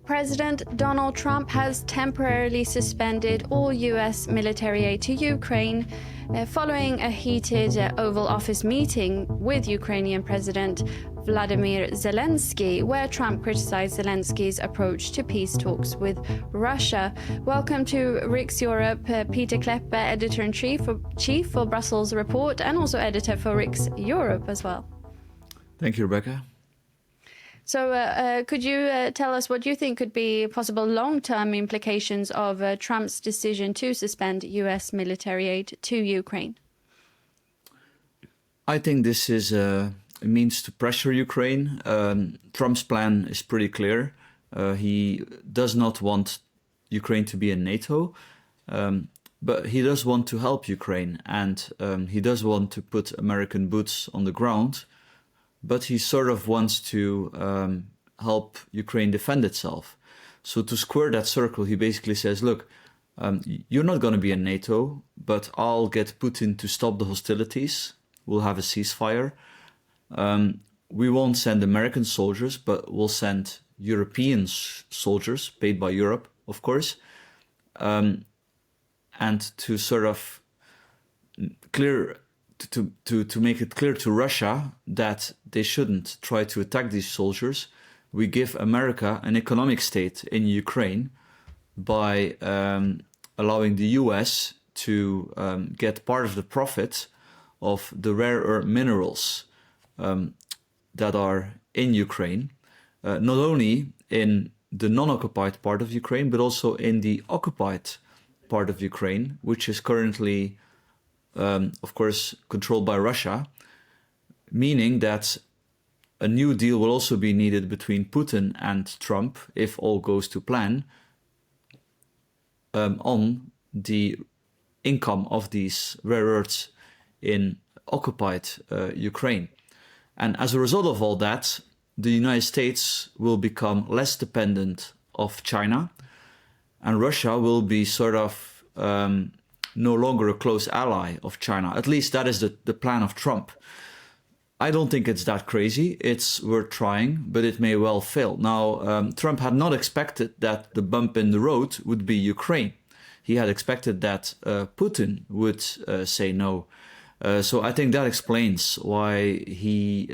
President Donald Trump has temporarily suspended all U.S. military aid to Ukraine following a heated Oval Office meeting with Ukrainian President Vladimir Zelensky, where Trump criticized Zelensky's approach to peace talks with Russia. Welcome to Riks Europe, Pieter Cleppe, Editor-in-Chief for Brussels Report and also editor for Riks Europe as well. Thank you, Rebecca. So could you tell us what you think could be possible long-term implications of Trump's decision to suspend U.S. military aid to Ukraine? I think this is a means to pressure Ukraine. Trump's plan is pretty clear. He does not want Ukraine to be in NATO, but he does want to help Ukraine, and he does want to put American boots on the ground. But he sort of wants to help Ukraine defend itself. So to square that circle, he basically says, look, you're not going to be in NATO, but I'll get Putin to stop the hostilities. We'll have a ceasefire. We won't send American soldiers, but we'll send European soldiers, paid by Europe, of course. And to sort of to make it clear to Russia that they shouldn't try to attack these soldiers, we give America an economic state in Ukraine by allowing the US to get part of the profit of the rare earth minerals that are in Ukraine, not only in the non-occupied part of Ukraine, but also in the occupied part of Ukraine, which is currently of course, controlled by Russia, meaning that a new deal will also be needed between Putin and Trump, if all goes to plan, on the income of these rare earths in occupied Ukraine. And as a result of all that, the United States will become less dependent of China, and Russia will be sort of no longer a close ally of China. At least that is the plan of Trump. I don't think it's that crazy. It's worth trying, but it may well fail. Now, Trump had not expected that the bump in the road would be Ukraine. He had expected that Putin would say no. So I think that explains why he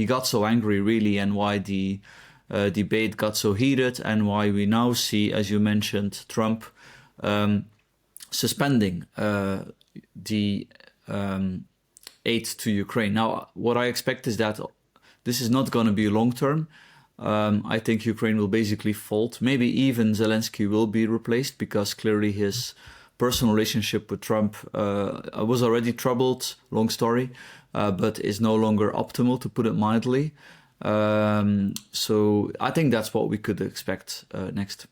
got so angry, really, and why the debate got so heated, and why we now see, as you mentioned, Trump suspending the aid to Ukraine. Now, what I expect is that this is not going to be long term. I think Ukraine will basically fold. Maybe even Zelensky will be replaced, because clearly his personal relationship with Trump was already troubled, long story, but is no longer optimal, to put it mildly. So I think that's what we could expect next.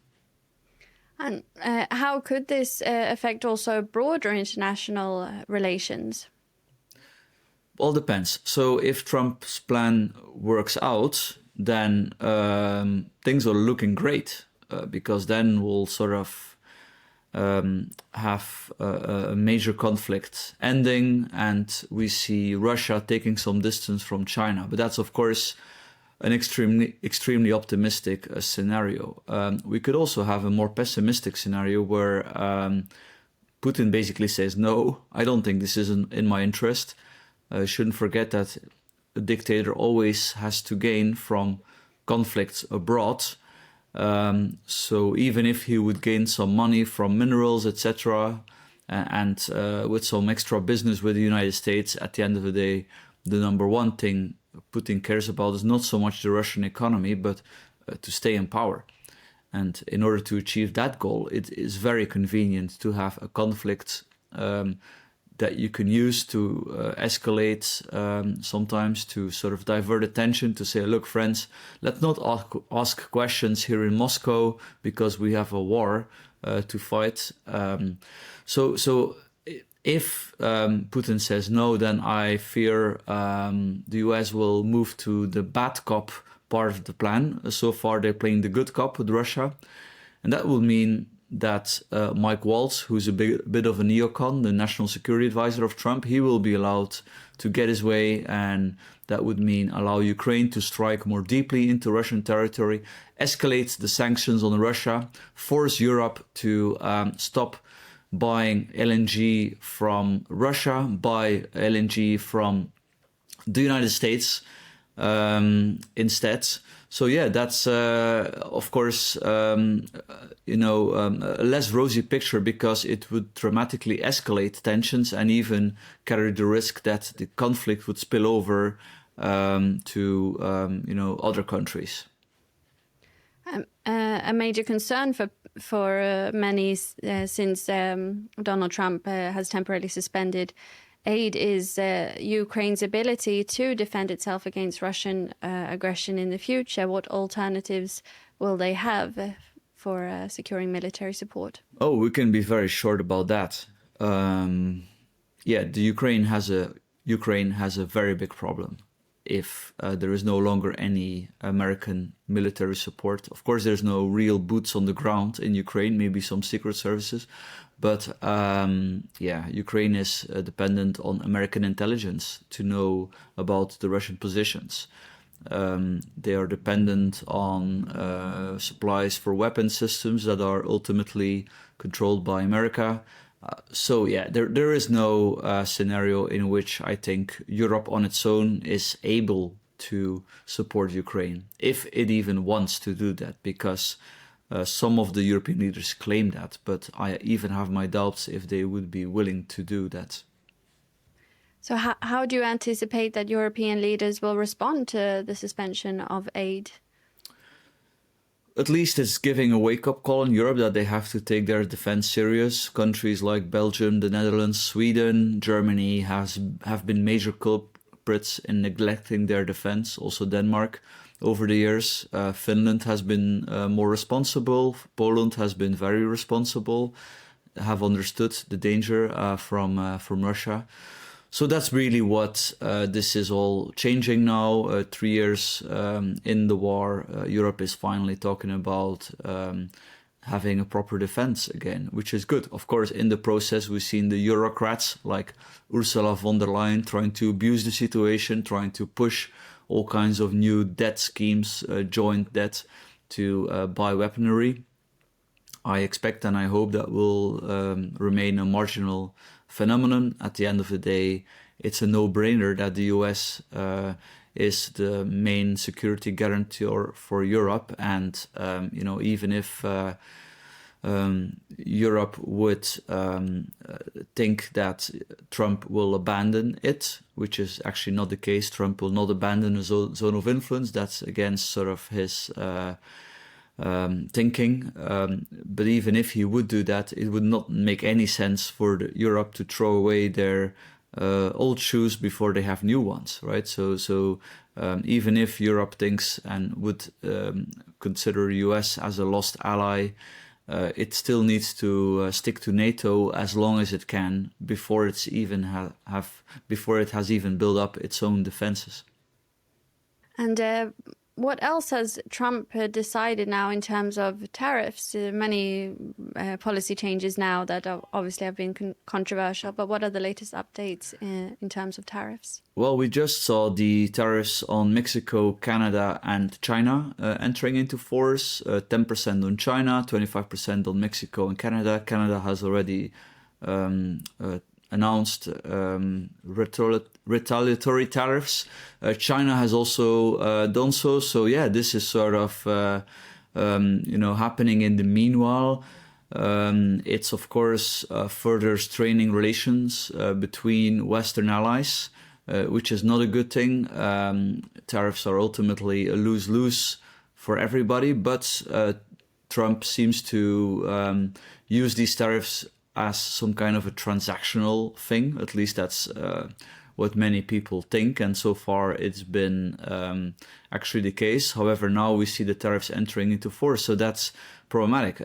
And how could this affect also broader international relations? Well, depends. So if Trump's plan works out, then things are looking great, because then we'll sort of have a major conflict ending, and we see Russia taking some distance from China. But that's, of course, an extremely optimistic scenario. We could also have a more pessimistic scenario where Putin basically says, no, I don't think this is in my interest. Shouldn't forget that a dictator always has to gain from conflicts abroad. So even if he would gain some money from minerals, etc., and with some extra business with the United States, at the end of the day, the number one thing Putin cares about is not so much the Russian economy, but to stay in power. And in order to achieve that goal, it is very convenient to have a conflict that you can use to escalate, sometimes to sort of divert attention, to say, look, friends, let's not ask questions here in Moscow because we have a war to fight. So if Putin says no, then I fear the US will move to the bad cop part of the plan. So far, they're playing the good cop with Russia. And that will mean that Mike Waltz, who's a bit of a neocon, the national security advisor of Trump, he will be allowed to get his way, and that would mean allow Ukraine to strike more deeply into Russian territory, escalate the sanctions on Russia, force Europe to stop buying LNG from Russia, buy LNG from the United States instead. So yeah, that's of course a less rosy picture, because it would dramatically escalate tensions and even carry the risk that the conflict would spill over to other countries. A major concern for many since Donald Trump has temporarily suspended aid is Ukraine's ability to defend itself against Russian aggression in the future. What alternatives will they have for securing military support? Oh, we can be very short about that. The Ukraine has a very big problem. If there is no longer any American military support. Of course, there's no real boots on the ground in Ukraine, maybe some secret services. But Ukraine is dependent on American intelligence to know about the Russian positions. They are dependent on supplies for weapon systems that are ultimately controlled by America. There is no scenario in which I think Europe on its own is able to support Ukraine, if it even wants to do that, because some of the European leaders claim that, but I even have my doubts if they would be willing to do that. So how do you anticipate that European leaders will respond to the suspension of aid? At least it's giving a wake-up call in Europe that they have to take their defense serious. Countries like Belgium, the Netherlands, Sweden, Germany have been major culprits in neglecting their defense. Also Denmark over the years. Finland has been more responsible. Poland has been very responsible, have understood the danger from Russia. So that's really what this is all changing now. 3 years in the war, Europe is finally talking about having a proper defense again, which is good. Of course, in the process, we've seen the Eurocrats like Ursula von der Leyen trying to abuse the situation, trying to push all kinds of new debt schemes, joint debt, to buy weaponry. I expect and I hope that will remain a marginal phenomenon. At the end of the day, it's a no-brainer that the US is the main security guarantor for Europe, and even if Europe would think that Trump will abandon it, which is actually not the case. Trump will not abandon a zone of influence. That's against sort of his thinking. But even if he would do that, it would not make any sense for Europe to throw away their old shoes before they have new ones, right? So even if Europe thinks and would consider US as a lost ally, it still needs to stick to NATO as long as it can before it's even before it has even built up its own defenses. And what else has Trump decided now in terms of tariffs? Many policy changes now that obviously have been controversial, but what are the latest updates in terms of tariffs? Well, we just saw the tariffs on Mexico, Canada and China entering into force, 10% on China, 25% on Mexico and Canada. Canada has already announced retaliatory tariffs. China has also done so. So yeah, this is sort of happening in the meanwhile. It's of course further straining relations between Western allies, which is not a good thing. Tariffs are ultimately a lose-lose for everybody, but Trump seems to use these tariffs as some kind of a transactional thing. At least that's what many people think, and so far it's been actually the case. However, now we see the tariffs entering into force, so that's problematic.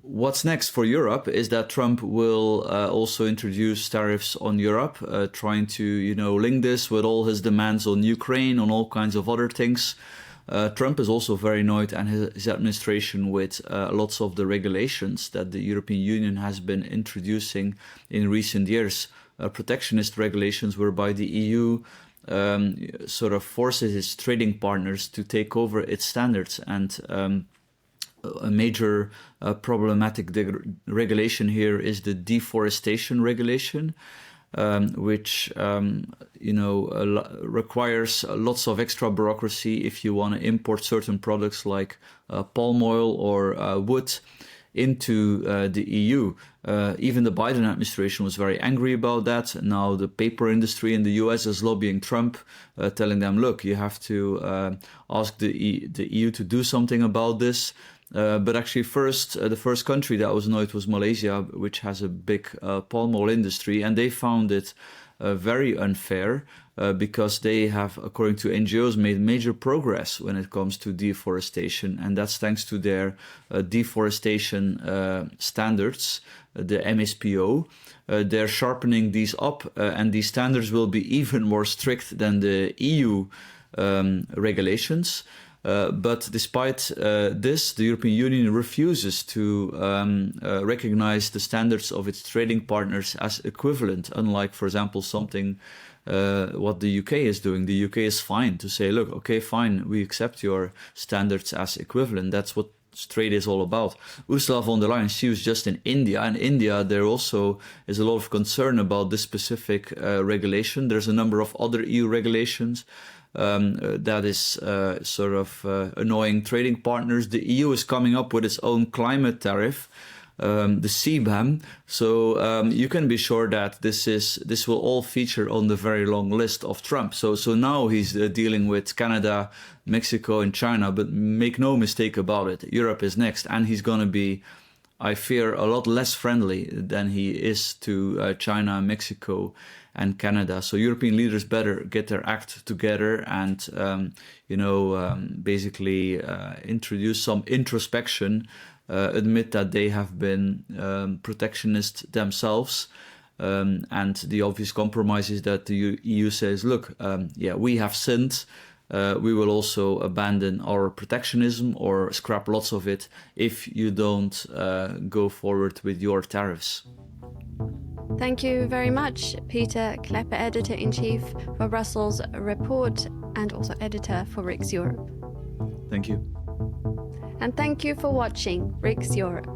What's next for Europe is that Trump will also introduce tariffs on Europe, trying to link this with all his demands on Ukraine, on all kinds of other things. Trump is also very annoyed, and his administration, with lots of the regulations that the European Union has been introducing in recent years, protectionist regulations whereby the EU sort of forces its trading partners to take over its standards. And a major problematic regulation here is the deforestation regulation, which requires lots of extra bureaucracy if you want to import certain products like palm oil or wood into the EU. Even the Biden administration was very angry about that. Now the paper industry in the US is lobbying Trump, telling them, look, you have to ask the EU to do something about this. But actually the first country that was annoyed was Malaysia, which has a big palm oil industry, and they found it very unfair because they have, according to NGOs, made major progress when it comes to deforestation, and that's thanks to their deforestation standards, the MSPO. They're sharpening these up, and these standards will be even more strict than the EU regulations. But despite this, the European Union refuses to recognize the standards of its trading partners as equivalent, unlike, for example, something what the UK is doing. The UK is fine to say, look, okay, fine, we accept your standards as equivalent. That's what trade is all about. Ursula von der Leyen, she was just in India. In India, there also is a lot of concern about this specific regulation. There's a number of other EU regulations that is sort of annoying trading partners. The EU is coming up with its own climate tariff, the CBAM. So you can be sure that this will all feature on the very long list of Trump. So now he's dealing with Canada, Mexico, and China. But make no mistake about it, Europe is next, and he's going to be, I fear, a lot less friendly than he is to China, Mexico, and Canada. So European leaders better get their act together and, basically introduce some introspection, admit that they have been protectionist themselves. And the obvious compromise is that the EU says, look, we have sinned. We will also abandon our protectionism or scrap lots of it if you don't go forward with your tariffs. Thank you very much, Pieter Cleppe, Editor-in-Chief for Brussels Report and also editor for RIX Europe. Thank you. And thank you for watching RIX Europe.